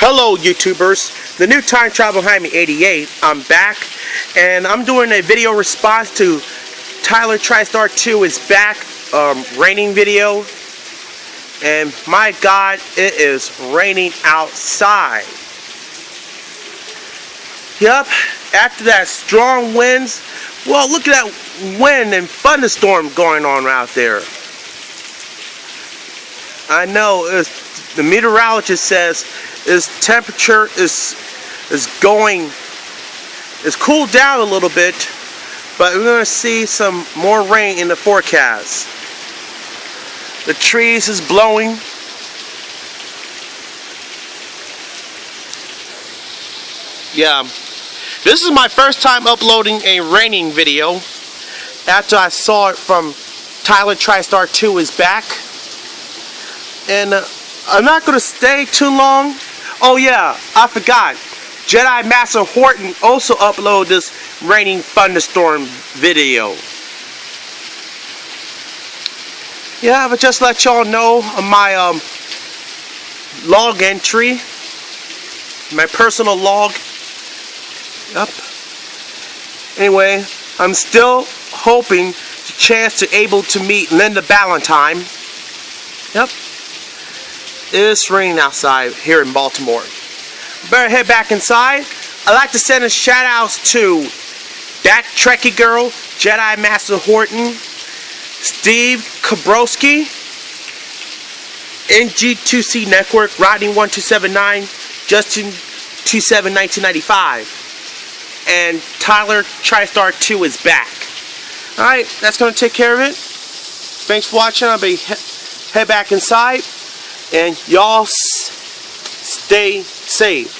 Hello YouTubers, the new Time Travel Behind Me 88. I'm back and I'm doing a video response to Tyler TriStar 2 is back raining video. And my God, it is raining outside. Yup, after that strong winds, well, look at that wind and thunderstorm going on out there. I know the meteorologist says its temperature is cooled down a little bit, but we're going to see some more rain in the forecast. The trees is blowing. Yeah, this is my first time uploading a raining video after I saw it from Tyler TriStar 2 is back. And I'm not going to stay too long. Oh yeah, I forgot. Jedi Master Horton also uploaded this raining thunderstorm video. Yeah, but just let y'all know my log entry, my personal log. Yep. Anyway, I'm still hoping the chance to able to meet Linda Valentine. Yep. It's raining outside here in Baltimore. Better head back inside. I'd like to send a shout outs to that Trekkie girl, Jedi Master Horton, Steve Kabrowski, NG2C Network, Rodney1279, Justin271995, and Tyler TriStar 2 is back. Alright, that's going to take care of it. Thanks for watching. I'll be head back inside. And y'all stay safe.